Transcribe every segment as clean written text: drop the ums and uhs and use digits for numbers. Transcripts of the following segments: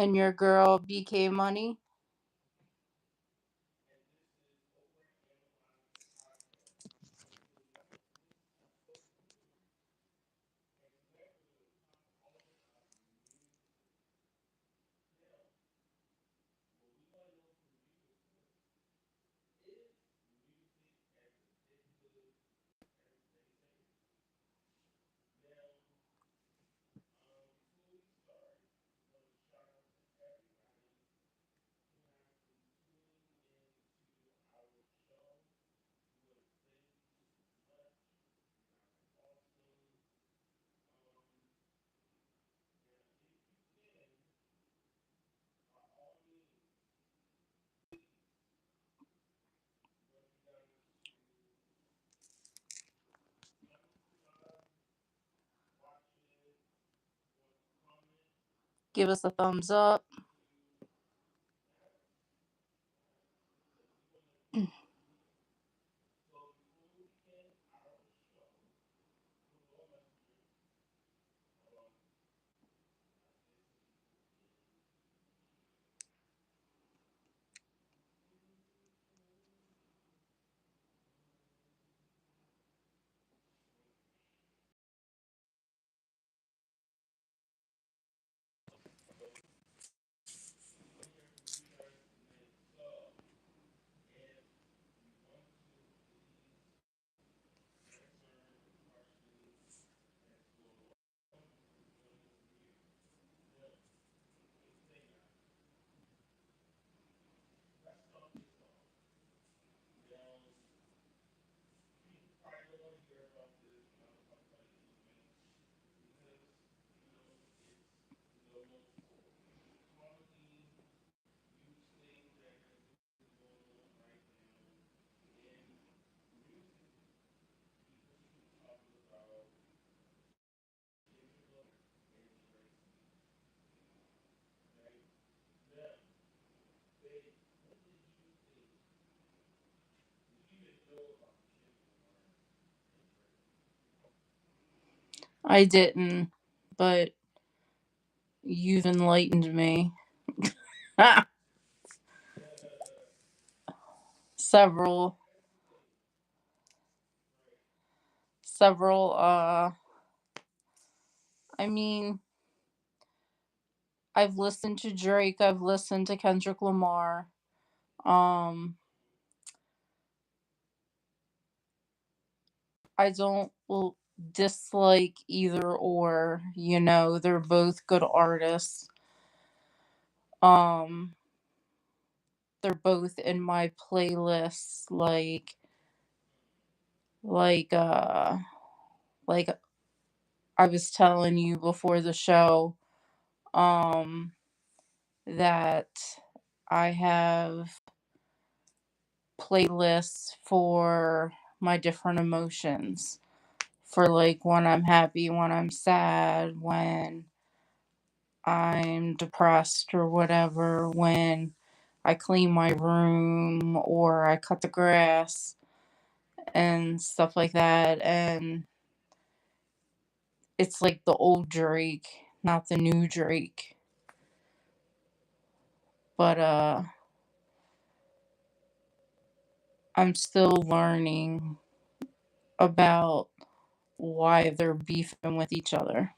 And your girl BK Money? Give us a thumbs up. I didn't, but you've enlightened me. several, several, I mean, I've listened to Drake, I've listened to Kendrick Lamar. Um, I don't dislike either or, they're both good artists. Um, they're both in my playlists, like, uh, like I was telling you before the show, um, that I have playlists for my different emotions. For like when I'm happy, when I'm sad, when I'm depressed or whatever, when I clean my room or I cut the grass and stuff like that. And it's like the old Drake, not the new Drake. But I'm still learning about why they're beefing with each other.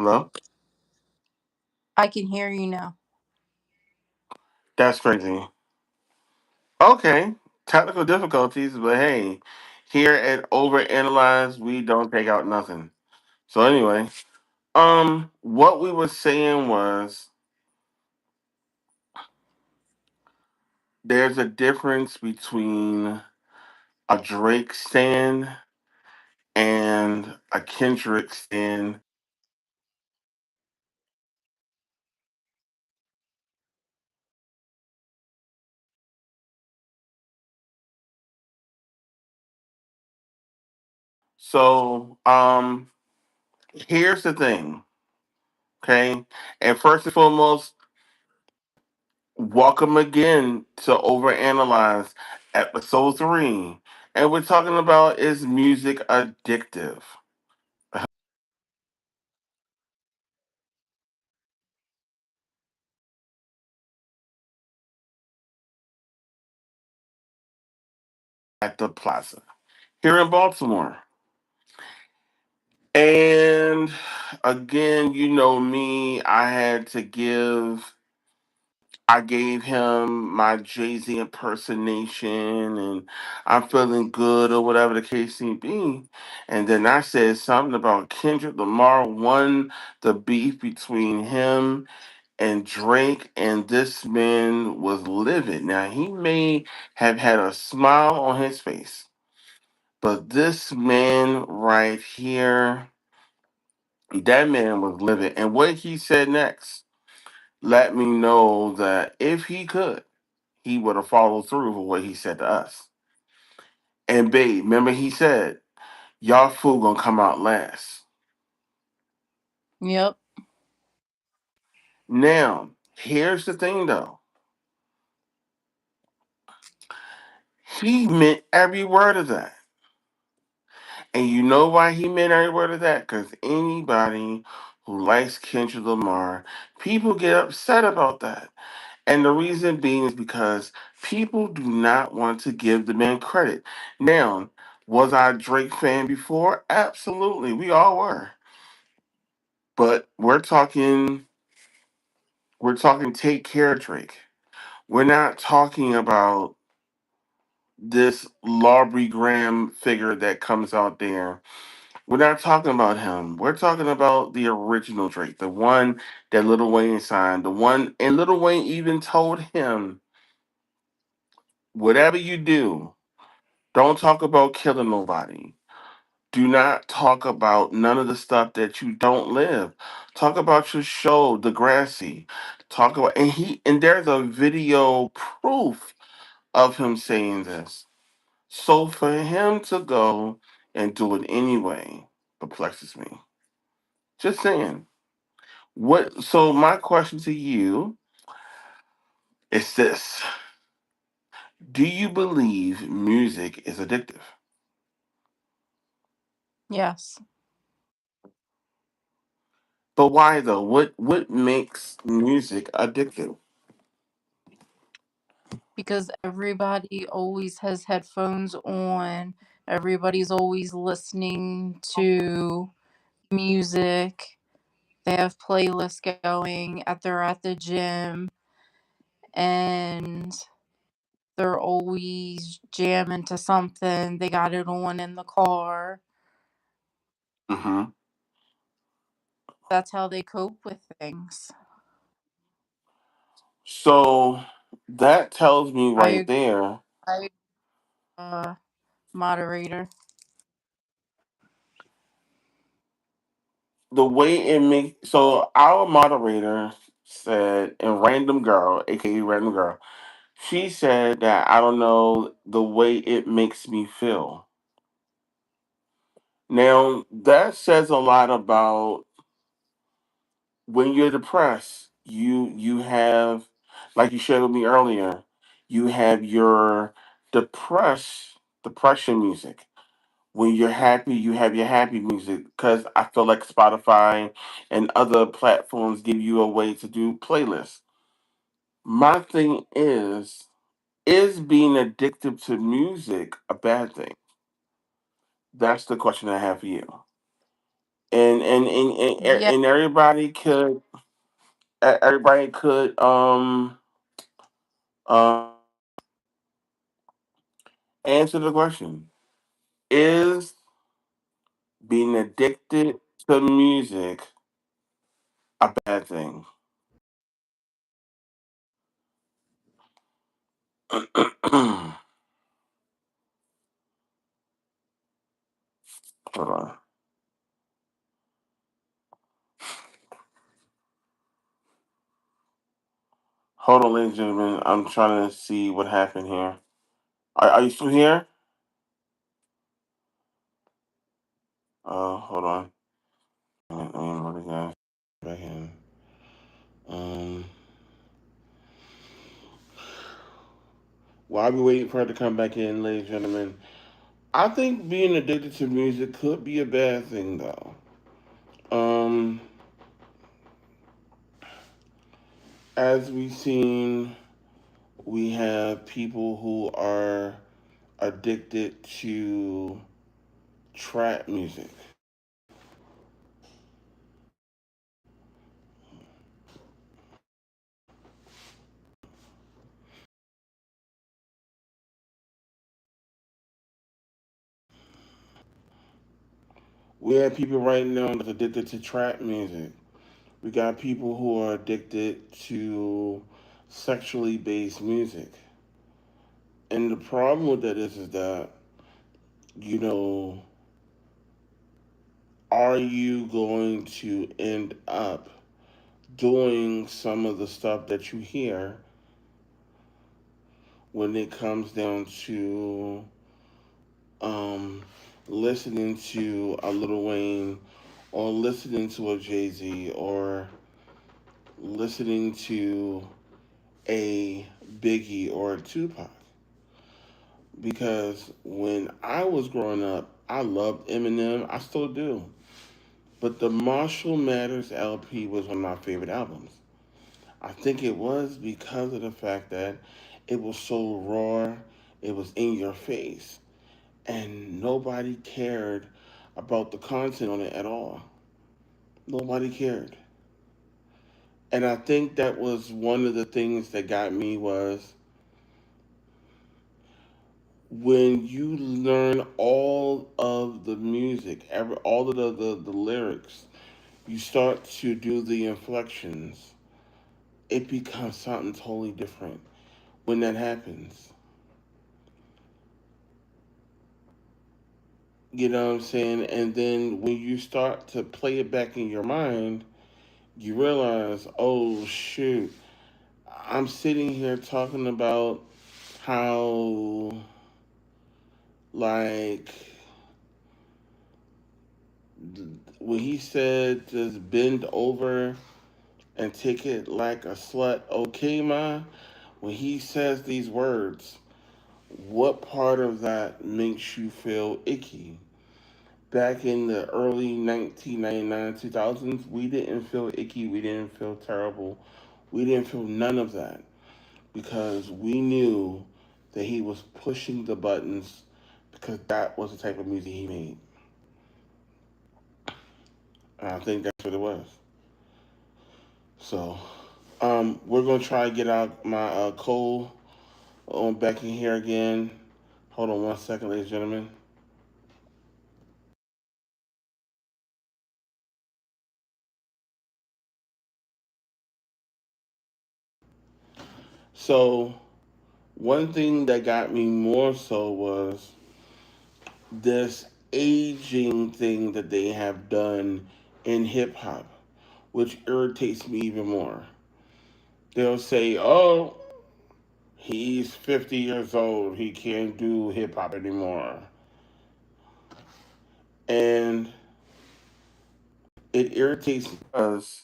Hello? I can hear you now. That's crazy. Okay. Technical difficulties, but hey, here at Overanalyze, we don't take out nothing. So anyway, what we were saying was there's a difference between a Drake stan and a Kendrick stan. So, here's the thing, okay? And first and foremost, welcome again to Overanalyze episode 3. And we're talking about is music addictive? At the Plaza here in Baltimore. And again, you know me, I gave him my Jay-Z impersonation and I'm feeling good or whatever the case may be. And then I said something about Kendrick Lamar won the beef between him and Drake, and this man was livid. Now, he may have had a smile on his face, but this man right here, that man was livid. And what he said next let me know that if he could, he would have followed through with what he said to us. And babe, remember he said, y'all fool gonna come out last. Yep. Now, here's the thing though. He meant every word of that. And you know why he meant every word of that? Because anybody who likes Kendrick Lamar, people get upset about that. And the reason being is because people do not want to give the man credit. Now, was I a Drake fan before? Absolutely. We all were. But we're talking take care Drake. We're not talking about this Laurie Graham figure that comes out there. We're not talking about him. We're talking about the original Drake, the one that Lil Wayne signed, the one, and Lil Wayne even told him, whatever you do, don't talk about killing nobody. Do not talk about none of the stuff that you don't live. Talk about your show, Degrassi. Talk about and there's a video proof of him saying this. So for him to go and do it anyway perplexes me. Just saying. What so my question to you is this. Do you believe music is addictive? Yes. But why though? What makes music addictive? Because everybody always has headphones on. Everybody's always listening to music. They have playlists going they're at the gym and they're always jamming to something. They got it on in the car. Hmm. That's how they cope with things. So that tells me right I there I moderator. the way it makes. So our moderator said, and Random Girl, aka Random Girl, she said that I don't know the way it makes me feel. Now that says a lot about when you're depressed. You have, like you shared with me earlier, you have your depression music. When you're happy, you have your happy music because I feel like Spotify and other platforms give you a way to do playlists. My thing is being addicted to music a bad thing? That's the question I have for you. Yeah. and everybody could uh, answer the question: is being addicted to music a bad thing? Hold on. Hold on, ladies and gentlemen. I'm trying to see what happened here. Are you still here? Hold on. What is that? Back in. Um, while we waiting for her to come back in, ladies and gentlemen, I think being addicted to music could be a bad thing, though. Um, as we've seen, we have people who are addicted to trap music. We have people right now that's addicted to trap music. We got people who are addicted to sexually based music. And the problem with that is that, you know, are you going to end up doing some of the stuff that you hear when it comes down to um, listening to a Lil Wayne or listening to a Jay Z or listening to a Biggie or a Tupac? Because when I was growing up, I loved Eminem. I still do. But the Marshall Mathers LP was one of my favorite albums. I think it was because of the fact that it was so raw, it was in your face, and nobody cared about the content on it at all. Nobody cared. And I think that was one of the things that got me was when you learn all of the music, all of the lyrics, you start to do the inflections, it becomes something totally different when that happens. You know what I'm saying? And then when you start to play it back in your mind, you realize, oh shoot, I'm sitting here talking about how, like, when he said just bend over and take it like a slut, okay, ma? When he says these words, what part of that makes you feel icky? Back in the early 1999, 2000s, we didn't feel icky, we didn't feel terrible, we didn't feel none of that because we knew that he was pushing the buttons because that was the type of music he made. And I think that's what it was. So, we're gonna try to get out my Cole on back in here again. Hold on one second, ladies and gentlemen. So, one thing that got me more so was this aging thing that they have done in hip hop, which irritates me even more. They'll say, oh, he's 50 years old, he can't do hip hop anymore. And it irritates me because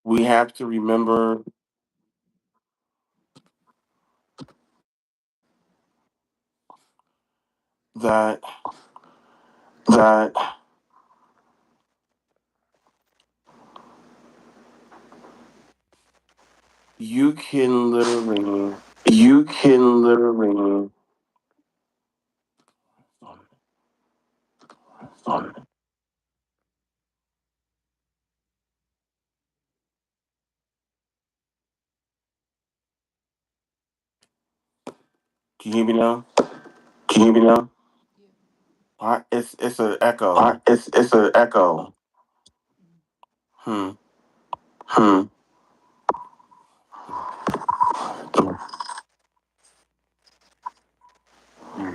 we have to remember that that you can literally You can literally Can you hear me now? Can you hear me now? It's an echo. It's an echo. Hmm. Hmm. Hmm.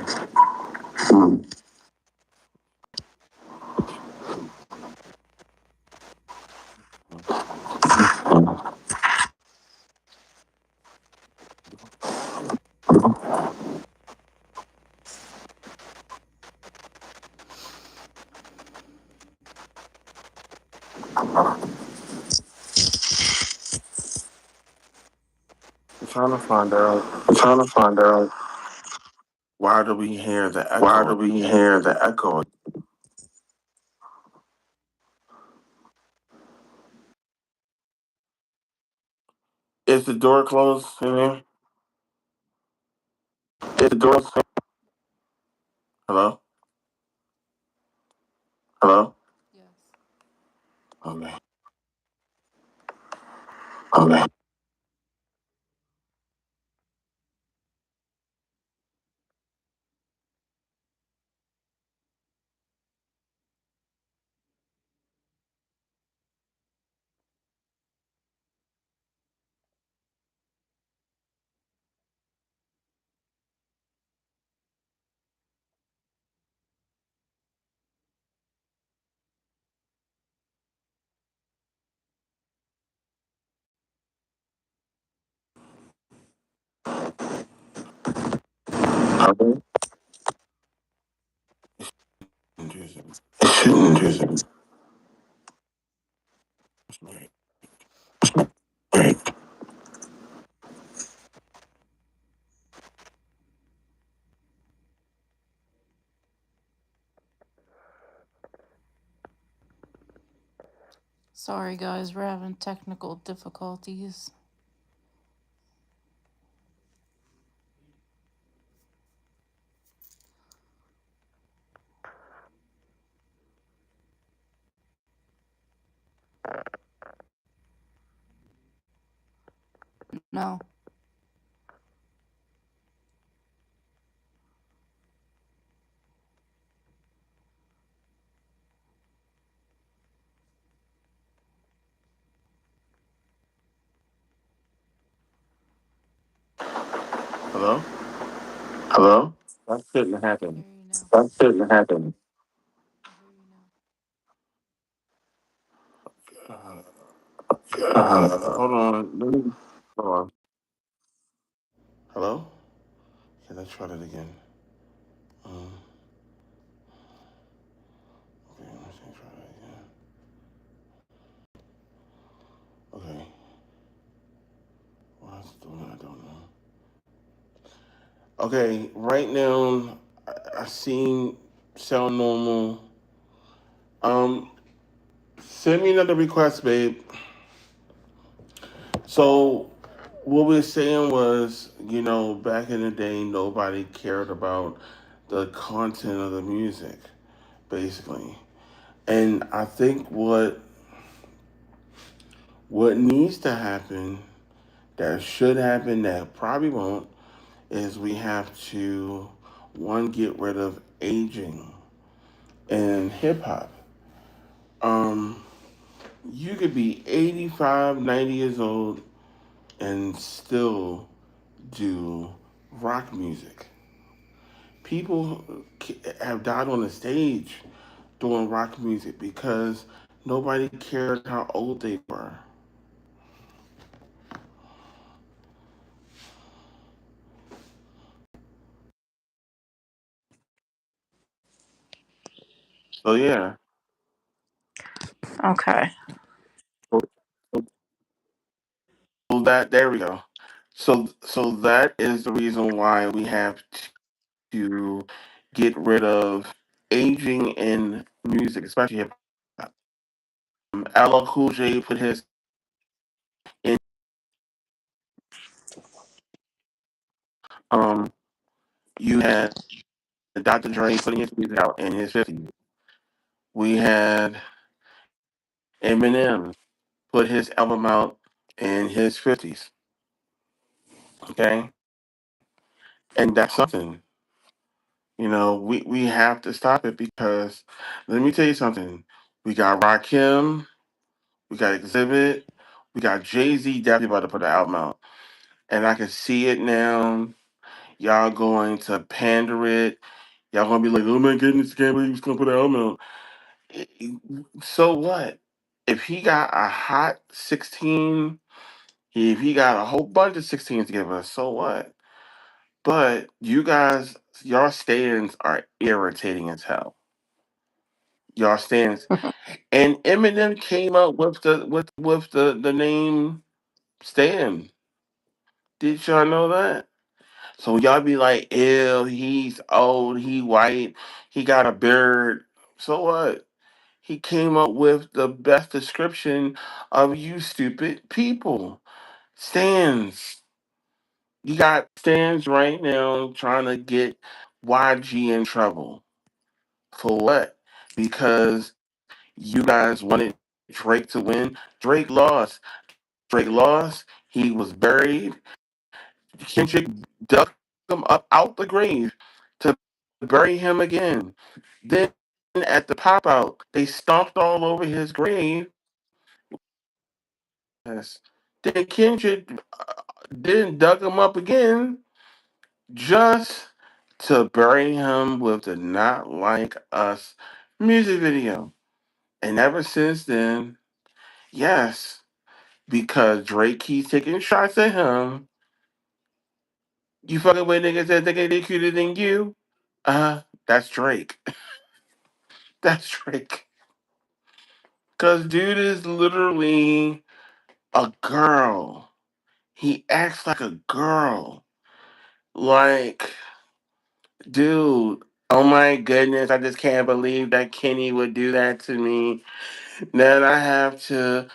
I'm trying to find out I'm trying to find out why do we hear the why do echo. we hear the echo. Is the door closed in here? Is the door? Hello? Hello? Okay. Okay. Hello? Interesting. Interesting. Right. Right. Sorry, guys, we're having technical difficulties. No. Hello? Hello? That shouldn't I can happen. hear you now. That shouldn't happen. I hear you now. Uh, Uh, hold on. Hold on. Hello? Okay, let's try that again. Um, okay, let's try that again. Okay. Why is it doing that? I don't know. Okay, right now, I seen sound normal. Um, Send me another request, babe. So, what we are saying was, back in the day, nobody cared about the content of the music, basically. And I think what needs to happen, that should happen, that probably won't, is we have to one get rid of aging in hip hop. Um, you could be 85, 90 years old and still do rock music. People have died on the stage doing rock music because nobody cared how old they were. So yeah, Okay. so that there we go. So that is the reason why we have to get rid of aging in music, especially hip hop. LL Cool J put his in. Um, you had Dr. Dre putting his music out in his 50s. We had Eminem put his album out in his 50s. Okay? And that's something. We have to stop it because let me tell you something. We got Rakim, we got Exhibit, we got Jay-Z definitely about to put an album out. And I can see it now. Y'all going to pander it. Y'all gonna be like, oh my goodness, can't believe he's gonna put an album out. So what? If he got a hot 16, if he got a whole bunch of 16s to give us, so what? But you guys, your stands are irritating as hell. Your stands. And Eminem came up with the name Stan. Did y'all know that? So y'all be like, ew, he's old, he white, he got a beard. So what? He came up with the best description of you stupid people. Stands. You got stands right now trying to get YG in trouble. For what? Because you guys wanted Drake to win. Drake lost. Drake lost. He was buried. Kendrick dug him up out the grave to bury him again. Then at the pop out, they stomped all over his grave. Yes. Then Kendrick then dug him up again just to bury him with the Not Like Us music video. And ever since then, yes, because Drake keeps taking shots at him. You fucking with niggas that think they cuter than you? That's Drake. That's Drake. Cause dude is literally a girl. He acts like a girl. Like, dude, oh my goodness, I just can't believe that Kenny would do that to me. Then I have to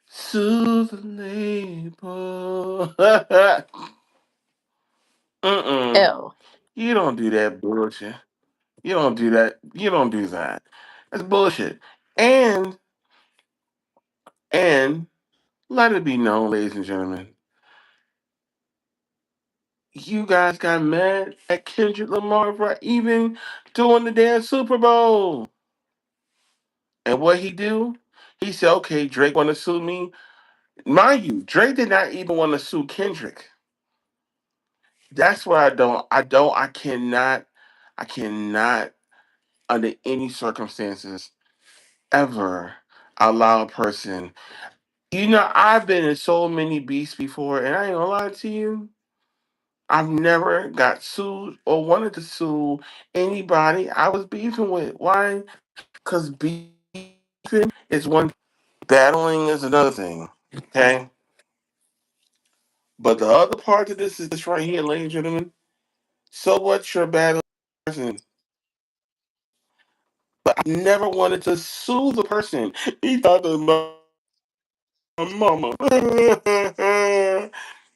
soothe the label. Mm-mm. Ew. You don't do that bullshit. You don't do that. You don't do that. That's bullshit. And and let it be known, ladies and gentlemen, you guys got mad at Kendrick Lamar for even doing the damn Super Bowl. And what he do? He said, "Okay, Drake want to sue me." Mind you, Drake did not even want to sue Kendrick. That's what I cannot, under any circumstances, ever allow a person. I've been in so many beasts before, and I ain't gonna lie to you. I've never got sued or wanted to sue anybody I was beefing with. Why? Because beefing is one thing, battling is another thing. Okay? But the other part of this is this right here, ladies and gentlemen. So what you're battling person. But I never wanted to sue the person. He thought it was my mama.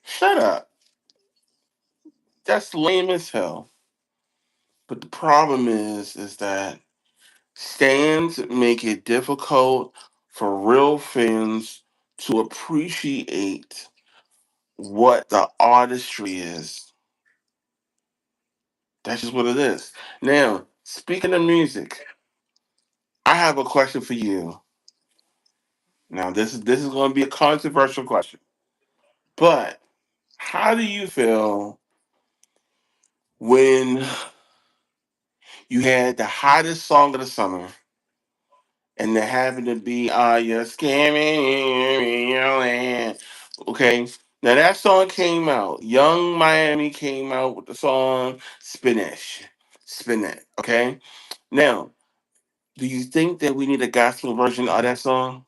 Shut up. That's lame as hell. But the problem is that stands make it difficult for real fans to appreciate what the artistry is. That's just what it is. Now, speaking of music, I have a question for you. Now, this is going to be a controversial question, but how do you feel when you had the hottest song of the summer and there happened to be you're scamming your land. Okay. Now that song came out. Young Miami came out with the song Spanish. Spin it. Okay. Now, do you think that we need a gospel version of that song?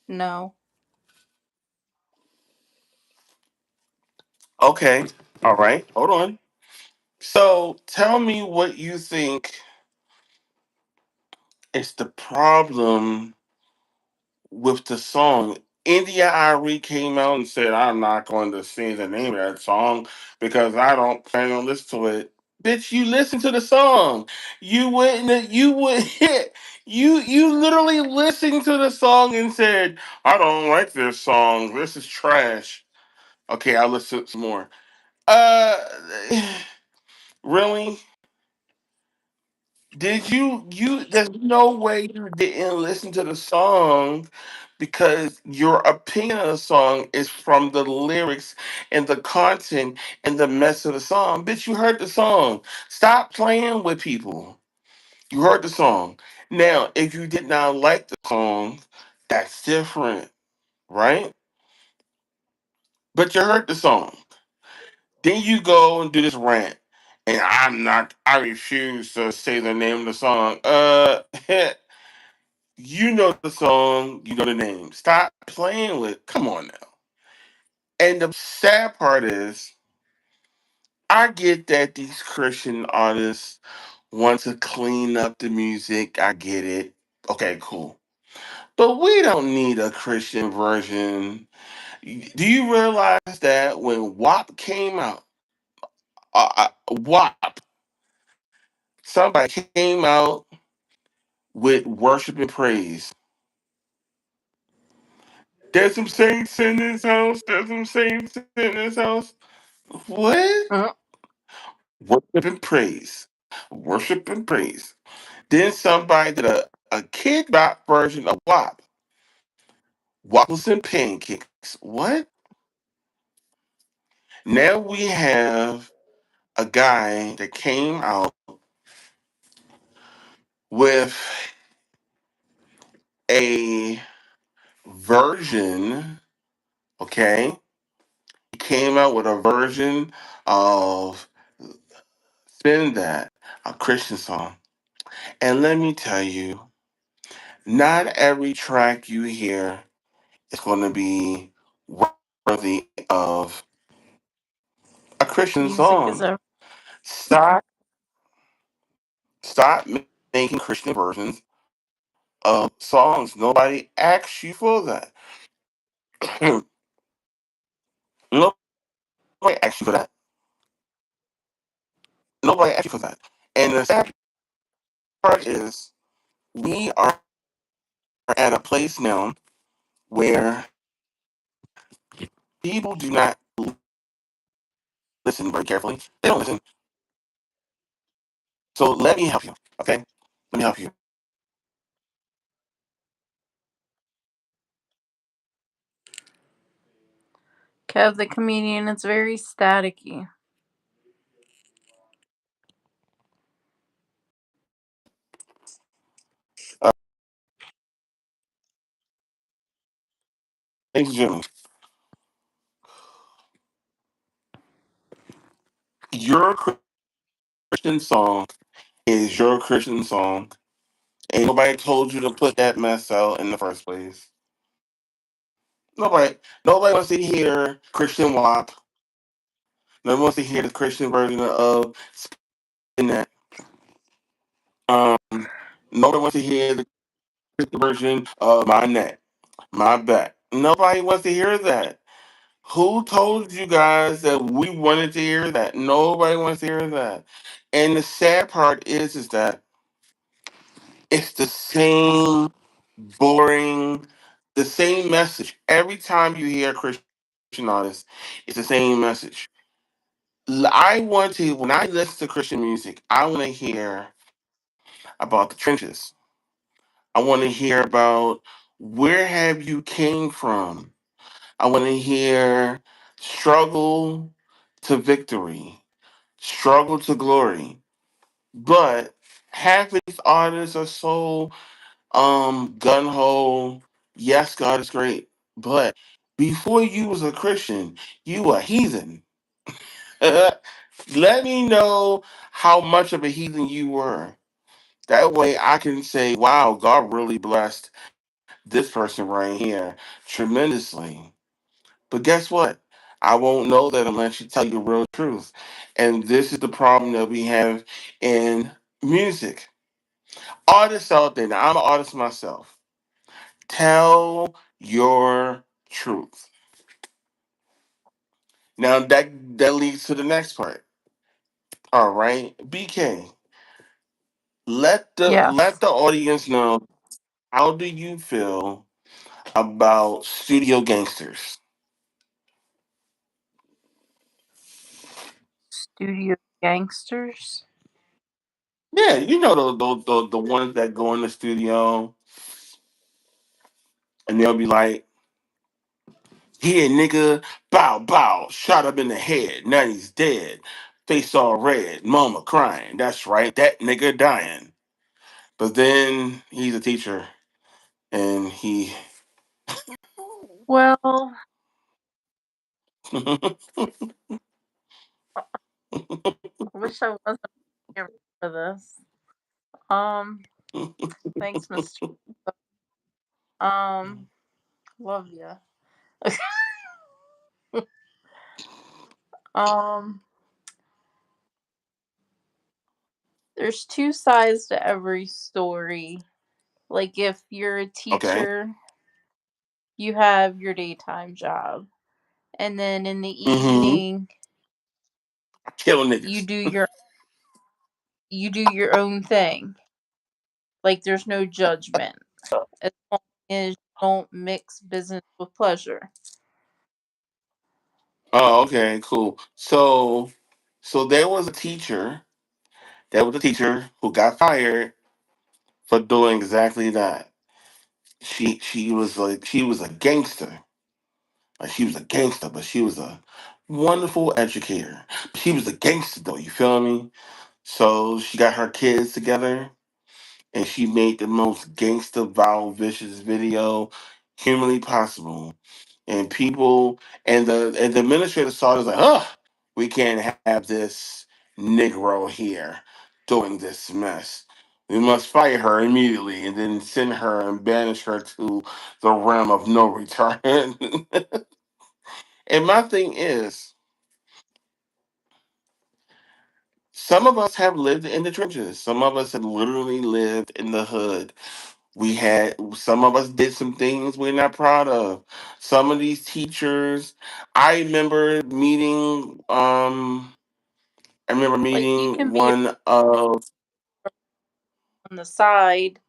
No. Okay. All right. Hold on. So tell me what you think is the problem with the song. India Ari came out and said, I'm not going to sing the name of that song because I don't plan on listening to it. Bitch, you listen to the song. You would you literally listened to the song and said, I don't like this song. This is trash. Okay, I'll listen to some more. Uh really? Did you there's no way you didn't listen to the song because your opinion of the song is from the lyrics and the content and the mess of the song. Bitch, you heard the song. Stop playing with people. You heard the song. Now, if you did not like the song, that's different, right? But you heard the song. Then you go and do this rant. And I refuse to say the name of the song. You know the song, you know the name. Stop playing with, come on now. And the sad part is, I get that these Christian artists want to clean up the music. I get it. Okay, cool. But we don't need a Christian version. Do you realize that when WAP came out, WAP, somebody came out with worship and praise. There's some saints in this house. There's some saints in this house. What? Uh, Worship and praise. Worship and praise. Then somebody did a kid rock version of WAP. Waffles and pancakes. What? Now we have a guy that came out with a version, okay? He came out with a version of Spin That, a Christian song. And let me tell you, not every track you hear is going to be worthy of a Christian music is song. a Stop, stop making Christian versions of songs. Nobody asked you for that. Nobody asked you for that. Nobody asked you for that. And the sad part is, we are at a place now where people do not listen very carefully. They don't listen. So let me help you. Okay? Let me help you. Kev the comedian. It's very staticky. Ladies and gentlemen, your Christian song is your Christian song. Ain't nobody told you to put that mess out in the first place. Nobody wants to hear Christian WAP. Nobody wants to hear the Christian version of Spin That. Um, Nobody wants to hear the Christian version of My Neck, My Back. Nobody wants to hear that. Who told you guys that we wanted to hear that? Nobody wants to hear that. And the sad part is that it's the same boring, the same message. Every time you hear a Christian artist, it's the same message. I want to, when I listen to Christian music, I want to hear about the trenches. I want to hear about where have you came from. I want to hear struggle to victory, struggle to glory. But half of these artists are so gun ho. Yes, God is great, but before you was a Christian, you a heathen. Let me know how much of a heathen you were. That way I can say, wow, God really blessed this person right here tremendously. But guess what? I won't know that unless you tell you the real truth. And this is the problem that we have in music. Artists out there, now I'm an artist myself. Tell your truth. Now that leads to the next part. All right, BK. Let Yes. the audience know, how do you feel about studio gangsters? Studio gangsters. Yeah, you know the ones that go in the studio and they'll be like, "Here, nigga, bow bow, shot him in the head. Now he's dead. Face all red, mama crying. That's right, that nigga dying." But then he's a teacher and he Well, I wish I wasn't here for this. Um, thanks, Mr. Love ya. um, there's two sides to every story. Like if you're a okay. teacher, you have your daytime job, and then in the Mm-hmm. evening, Kill you niggas. do your you do your own thing. Like there's no judgment as long as you don't mix business with pleasure. Oh, okay, cool. So there was a teacher. There was a teacher who got fired for doing exactly that. She was a gangster. Like she was a gangster, but she was a wonderful educator. She was a gangster though, you feel me? So she got her kids together and she made the most gangster, vile, vicious video humanly possible. And people and the administrator saw it as like, we can't have this Negro here doing this mess. We must fire her immediately and then send her and banish her to the realm of no return. And my thing is, some of us have lived in the trenches. Some of us have literally lived in the hood. Some of us did some things we're not proud of. Some of these teachers, I remember meeting. I remember Like you can meeting be one of. on the side,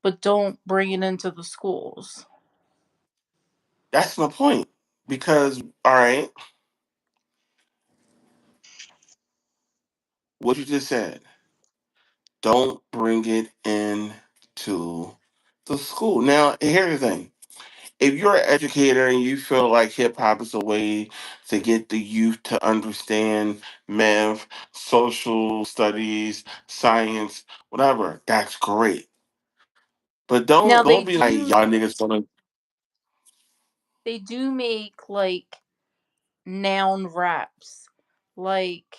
but don't bring it into the schools. That's my point. Because all right, what you just said. Don't bring it in to the school. Now, here's the thing. If you're an educator and you feel like hip hop is a way to get the youth to understand math, social studies, science, whatever, that's great. But Now don't be like y'all niggas gonna. they do make like noun raps, like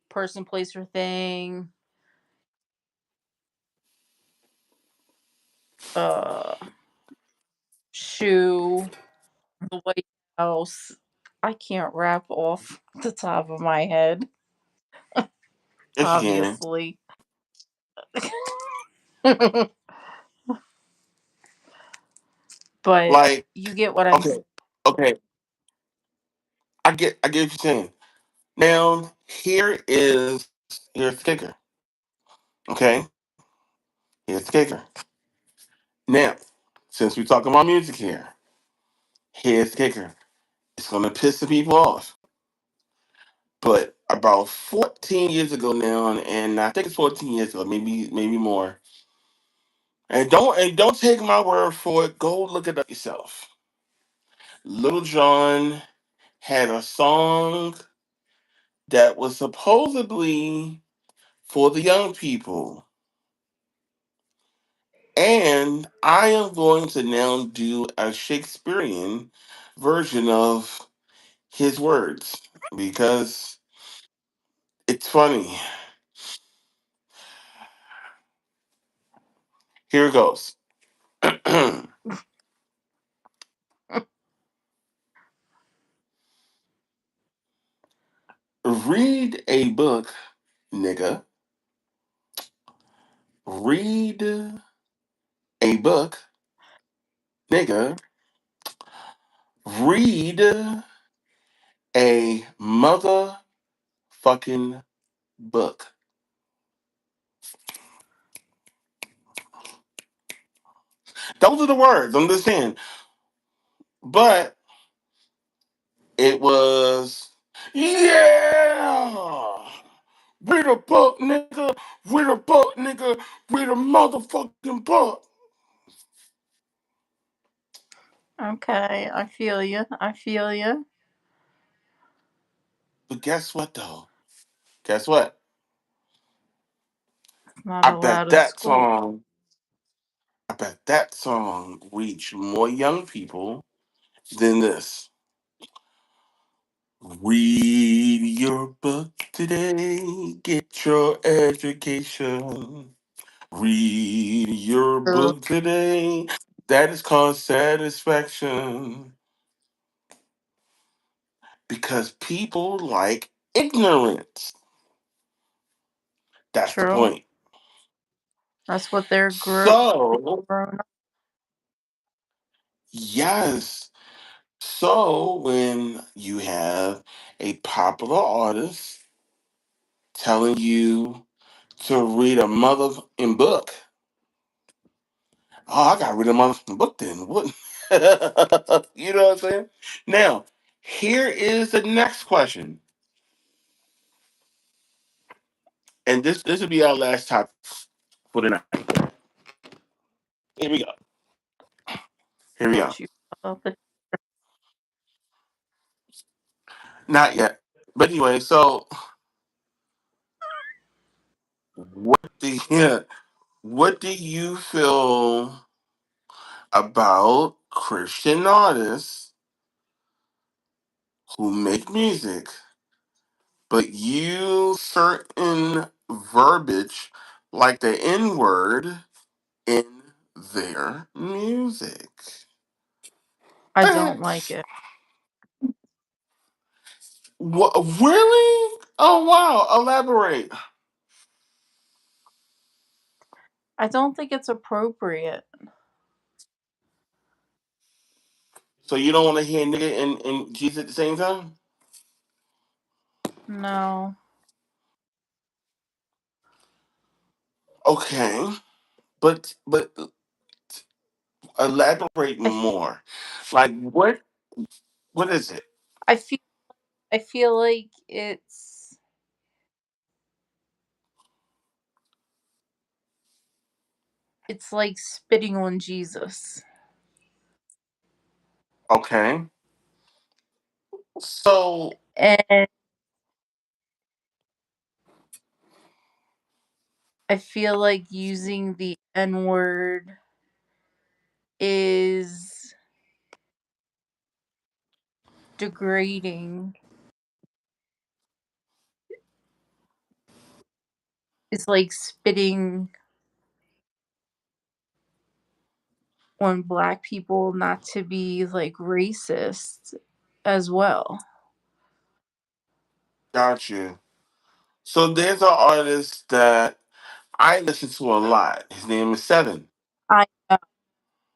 person, place, or thing. Uh, shoe, the White House. I can't rap off the top of my head, Yes, you can. obviously. But Like, you get what I'm okay, saying. okay, I get what you're saying. Now, here's the kicker. Okay, here's the kicker. Now, since we're talking about music here, here's the kicker. It's gonna piss the people off. But about 14 years ago now, and I think it's 14 years ago, maybe more. And don't take my word for it. Go look it up yourself. Little John had a song that was supposedly for the young people. And I am going to now do a Shakespearean version of his words because it's funny. Here it goes. Read a book, nigga. Read a book, nigga. Read a motherfucking motherfucking book. Those are the words. I'm just saying. But it was, yeah. We the book, nigga. We the book, nigga. We the motherfucking book. Okay, I feel you. I feel you. But guess what, though? Guess what? Not I allowed bet in that school. song. I bet that song reached more young people than this. Read your book today. Get your education. Read your True. book today. That is called satisfaction. Because people like ignorance. That's the True. point. That's what they're So, grown up. yes. So, when you have a popular artist telling you to read a motherfucking book, oh, I got to read a motherfucking book then. What? You know what I'm saying? Now, here is the next question. And this will be our last topic for the night. Here we go. Here we go. What you about the Not yet. But anyway, so what do yeah, what do you feel about Christian artists who make music but use certain verbiage like the N word in their music? I Eh, don't like it. what, really? Oh wow! Elaborate. I don't think it's appropriate. So you don't want to hear nigga and Jesus at the same time? No. Okay, but elaborate I feel more. Like what is it? I feel I feel like it's like spitting on Jesus. Okay. So And I feel like using the N word is degrading. It's like spitting on black people, not to be like racist as well. got you. So there's an artist that I listen to a lot. His name is Seven. I know.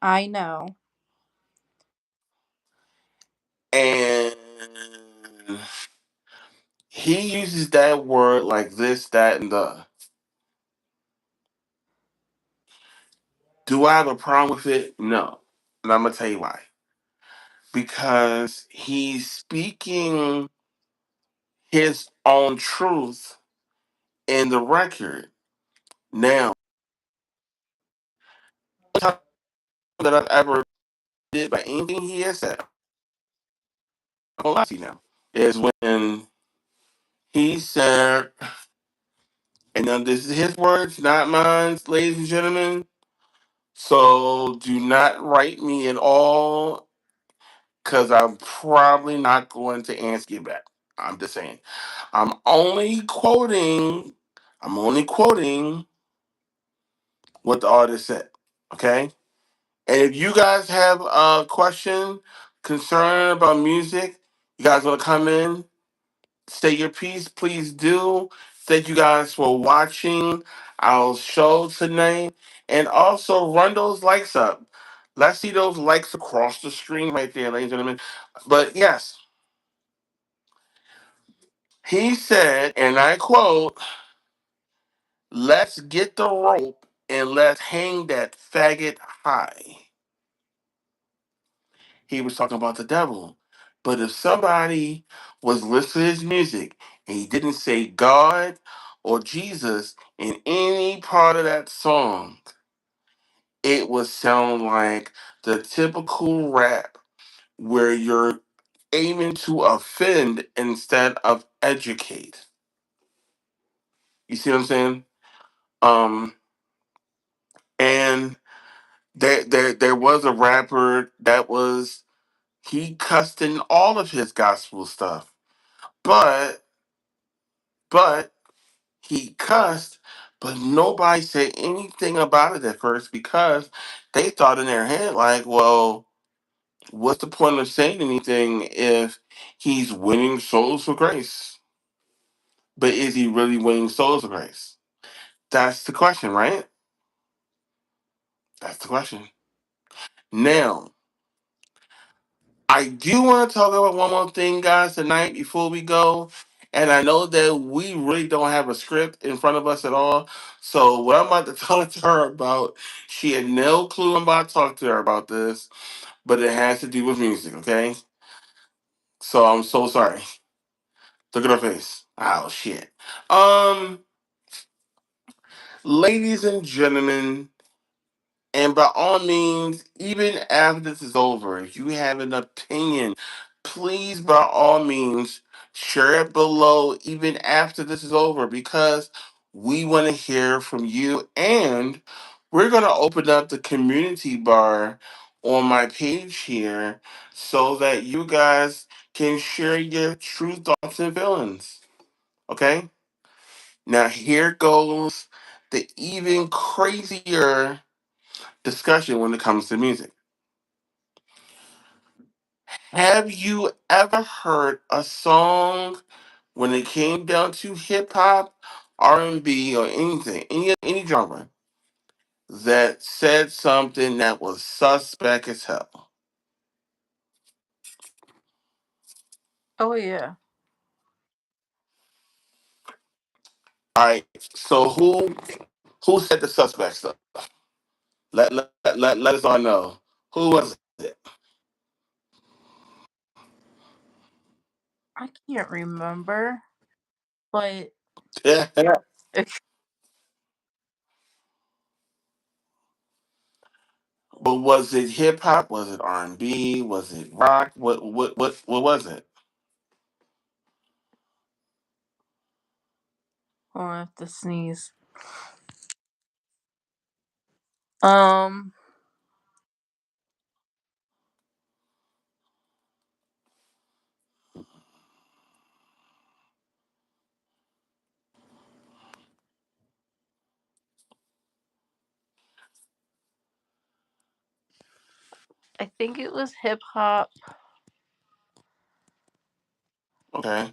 I know. And he uses that word like this, that, and the. Do I have a problem with it? No. And I'm gonna tell you why. Because he's speaking his own truth in the record. Now, time that I've ever did by anything he has said, I'm gonna lie to you now, is when he said, and now this is his words, not mine, ladies and gentlemen. So do not write me at all, because I'm probably not going to answer you back. I'm just saying. I'm only quoting. I'm only quoting what the artist said. Okay. And if you guys have a question, concern about music, you guys want to come in, say your piece, please do. Thank you guys for watching our show tonight. And also run those likes up. Let's see those likes across the screen right there, ladies and gentlemen. But yes, He said, and I quote, "Let's get the rope and let's hang that faggot high." He was talking about the devil. But if somebody was listening to his music and he didn't say God or Jesus in any part of that song, it would sound like the typical rap where you're aiming to offend instead of educate. You see what I'm saying? Um, and there was a rapper that was he cussed in all of his gospel stuff, but but he cussed, but nobody said anything about it at first because they thought in their head like, well, what's the point of saying anything if he's winning souls for grace? But is he really winning souls for grace? That's the question, right? That's the question. Now, I do want to talk about one more thing, guys, tonight before we go. And I know that we really don't have a script in front of us at all. So, what I'm about to talk to her about, she had no clue I'm about to talk to her about this, but it has to do with music, okay? So, I'm so sorry. Look at her face. Oh, shit. Um, Ladies and gentlemen, and by all means, even after this is over, if you have an opinion, please, by all means, share it below, even after this is over, because we want to hear from you. And we're going to open up the community bar on my page here so that you guys can share your true thoughts and feelings. Okay? Now, here goes the even crazier discussion when it comes to music. Have you ever heard a song when it came down to hip hop, R&B, or anything, any genre that said something that was suspect as hell? Oh yeah. All right, so who said the suspect stuff? Let us all know. Who was it? I can't remember, but But was it hip hop? Was it R&B? Was it rock? What was it? I'll have to sneeze. Um, I think it was hip hop Okay.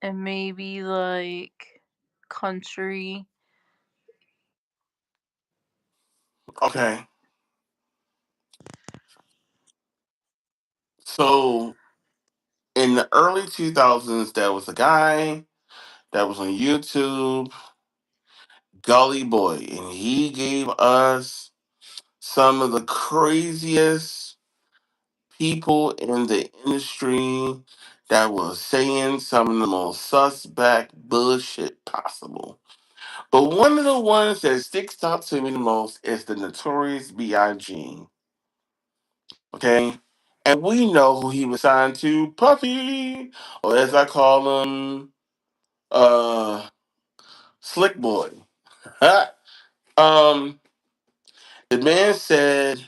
and maybe like country. Okay. So in the early 2000s, there was a guy that was on YouTube, Gully Boy, and he gave us some of the craziest people in the industry that was saying some of the most suspect bullshit possible. But one of the ones that sticks out to me the most is the Notorious B.I.G. Okay? And we know who he was signed to, Puffy, or as I call him, uh, Slick Boy. um, the man said,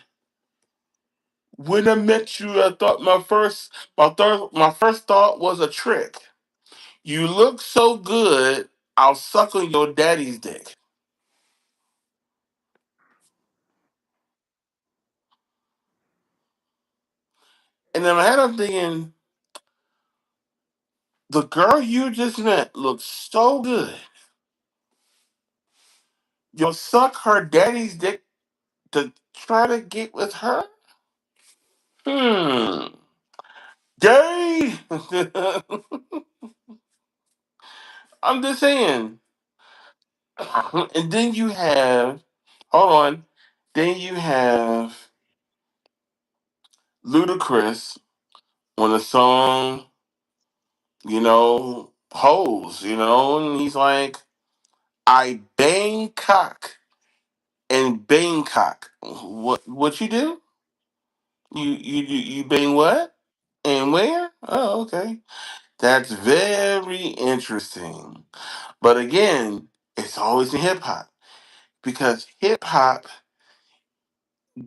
"When I met you, I thought my first thought was a trick. You look so good, I'll suck on your daddy's dick." And in my head, I'm thinking, the girl you just met looks so good. You'll suck her daddy's dick to try to get with her? Hmm. Gay. I'm just saying. And then you have, hold on. Then you have Ludacris on a song, Hoes, and he's like, I bang cock and Bangkok. What you do? You bang what? And where? Oh, okay. That's very interesting. But again, it's always in hip hop because hip hop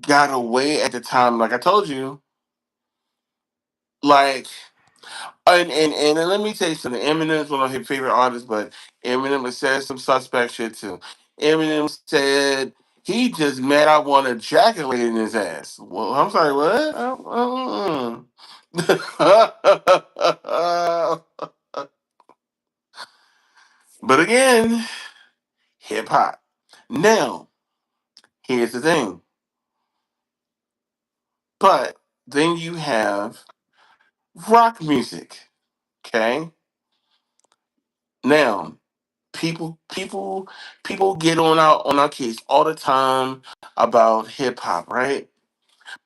got away at the time. Like I told you, like and let me tell you something. Eminem's one of his favorite artists, but Eminem has said some suspect shit too. Eminem said he just mad I want to ejaculate in his ass. Well, I'm sorry, what? But again, hip hop. Now, here's the thing. But then you have rock music. Okay. Now, people get on our case all the time about hip hop, right?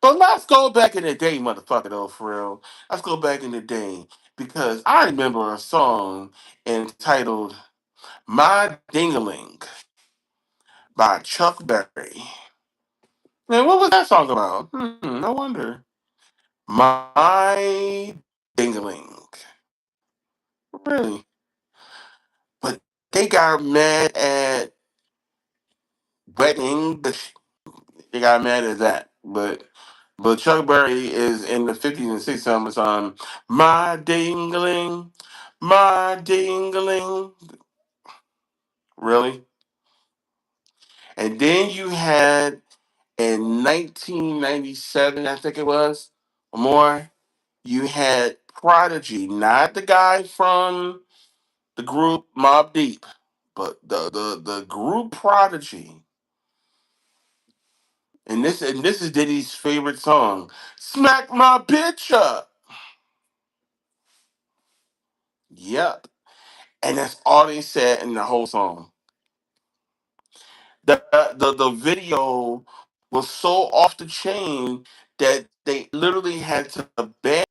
But let's go back in the day, motherfucker, though, for real. Let's go back in the day because I remember a song entitled "My Dingaling" by Chuck Berry. Man, what was that song about? No wonder. My Dingaling, really? But they got mad at Wet English. They got mad at that, but Chuck Berry is in the 50s and 60s on the song My Dingling, My Dingling. Really? And then you had in 1997, I think it was, or more, you had Prodigy, not the guy from the group Mob Deep, but the group Prodigy. And this is Diddy's favorite song. Smack my bitch up. Yep. And that's all they said in the whole song. The video was so off the chain that they literally had to ban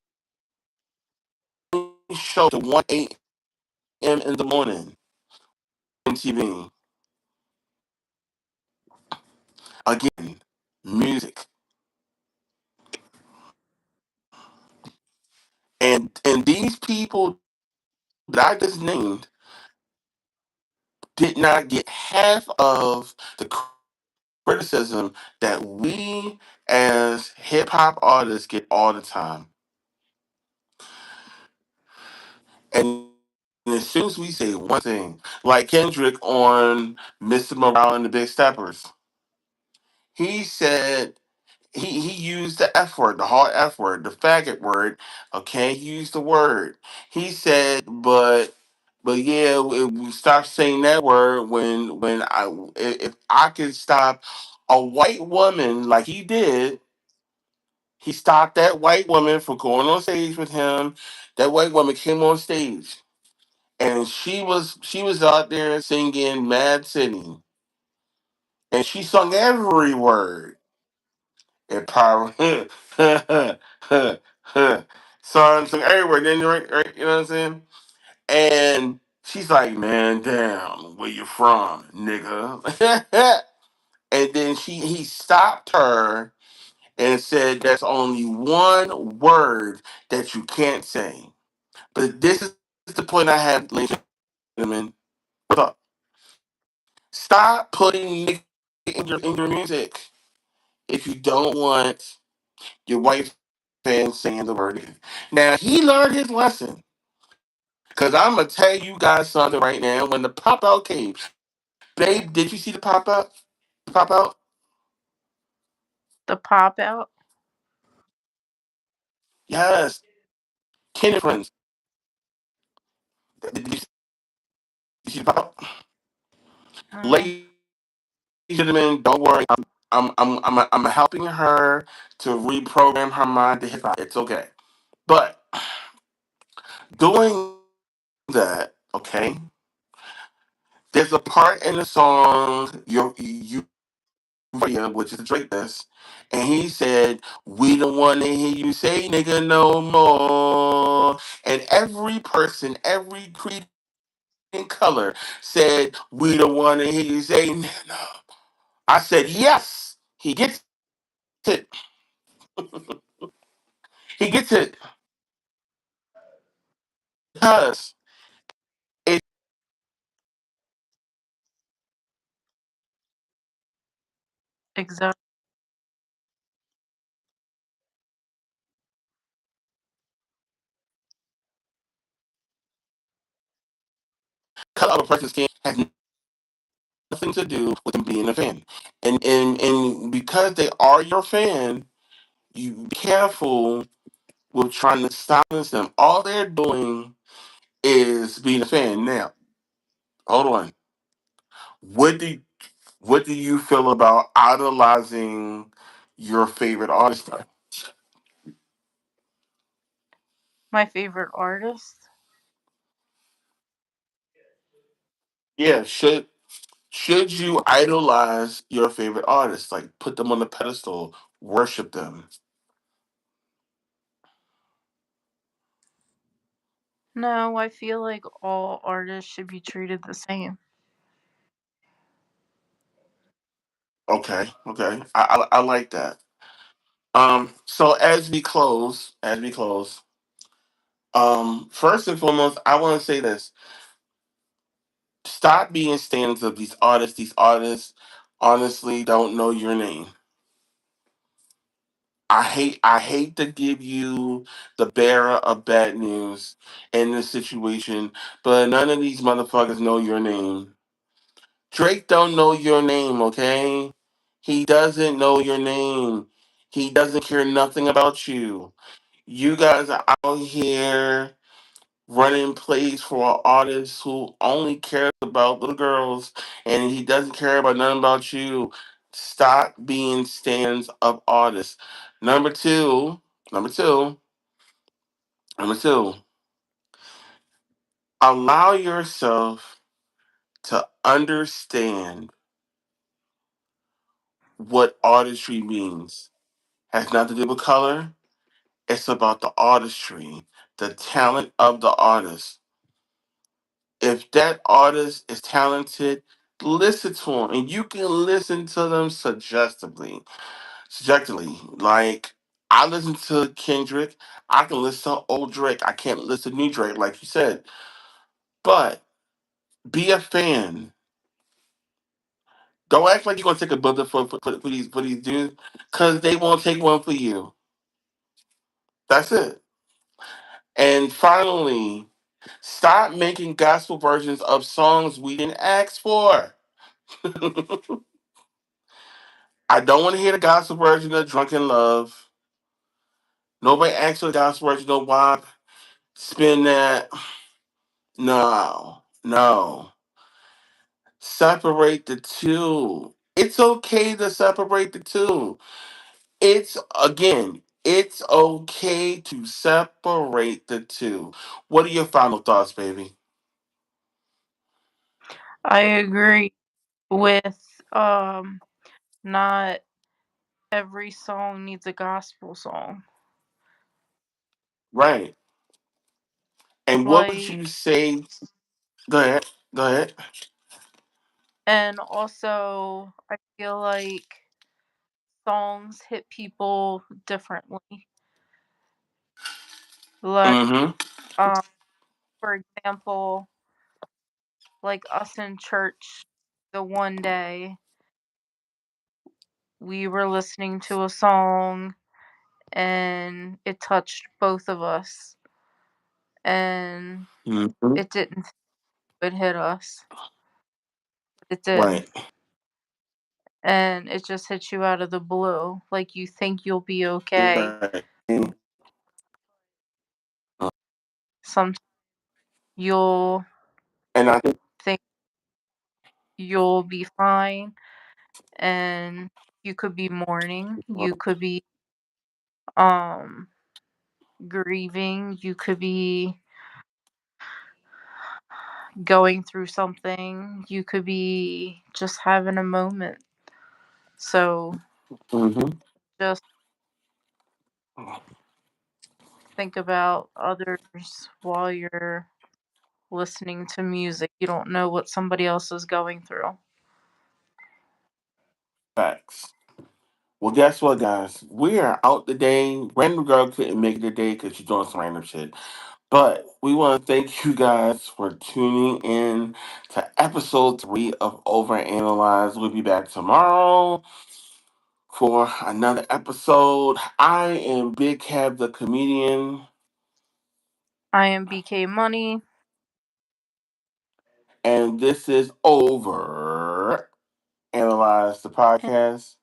the show to 1 a.m. in the morning on TV. Again, music. And these people that I just named did not get half of the criticism that we as hip hop artists get all the time. And as soon as we say one thing, like Kendrick on Mr. Morale and the Big Steppers, he said he used the F word, the hard F word, the faggot word. Okay, he used the word. He said, but yeah, we stopped saying that word when if I could stop a white woman like he did. He stopped that white woman from going on stage with him. That white woman came on stage and she was out there singing Mad City. And she sung every word. It probably sung every word, then right, you know what I'm saying? And she's like, man, damn, where you from, nigga? And then he stopped her and said there's only one word that you can't say. But this is the point I have, ladies and gentlemen. Look, stop putting nigga in your music if you don't want your white fans saying the word. Now he learned his lesson. Cause I'm gonna tell you guys something right now. When the pop out came, babe, did you see the pop out? Pop out? The pop out? Yes. Kenny friends. Did you see the pop out? No. Ladies and gentlemen, don't worry. I'm helping her to reprogram her mind to hip hop. It's okay. But Doing that, okay, there's a part in the song you which is Drake this, and he said, "We don't want to hear you say nigga no more." And every person, every creed and color said, "We don't want to hear you say nigga no." I said, "Yes, he gets it. He gets it because it's Exactly. color of a person's skin has nothing to do with them being a fan, and because they are your fan, you be careful with trying to silence them. All they're doing is being a fan. Now, hold on. What do what do you feel about idolizing your favorite artist? My favorite artist? Yeah, should you idolize your favorite artist? Like put them on the pedestal, worship them. No, I feel like all artists should be treated the same. Okay, okay, I like that. So as we close, first and foremost, I want to say this: stop being stands of these artists. These artists honestly don't know your name. I hate to give you the bearer of bad news in this situation, but none of these motherfuckers know your name. Drake don't know your name, okay? He doesn't know your name. He doesn't care nothing about you. You guys are out here running plays for an artist who only cares about little girls and he doesn't care about nothing about you. Stop being stands of artists. Number two, number two, number two, allow yourself to understand what artistry means. Has nothing to do with color. It's about the artistry, the talent of the artist. If that artist is talented, listen to them, and you can listen to them subjectively. Like I listen to Kendrick, I can listen to old Drake. I can't listen to new Drake, like you said. But be a fan. Don't act like you're gonna take a bullet for these dudes, because they won't take one for you. That's it. And finally, stop making gospel versions of songs we didn't ask for. I don't want to hear the gospel version of Drunken Love. Nobody asked for the gospel version of WAP. Spin that. No, no. Separate the two. It's okay to separate the two. It's okay to separate the two. What are your final thoughts, baby? I agree with not every song needs a gospel song. Right. And what would you Like, say? Go ahead. Go ahead. and also I feel like songs hit people differently. Like, Mm-hmm. um, for example, like us in church, the one day we were listening to a song and it touched both of us, and Mm-hmm. it didn't it hit us. It did. Right. And it just hits you out of the blue. Like you think you'll be okay. Right. Sometimes you'll And I think think you'll be fine, and you could be mourning, you could be um grieving, you could be going through something. You could be just having a moment. So Mm-hmm. just think about others while you're listening to music. You don't know what somebody else is going through. Facts. Well, guess what, guys? We are out today. Random girl couldn't make it today because she's doing some random shit. But we want to thank you guys for tuning in to episode 3 of Overanalyze. We'll be back tomorrow for another episode. I am Big Cab the comedian, I am BK Money. and this is Over Analyze the podcast.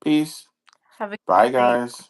Peace. Have a Bye, good night. guys.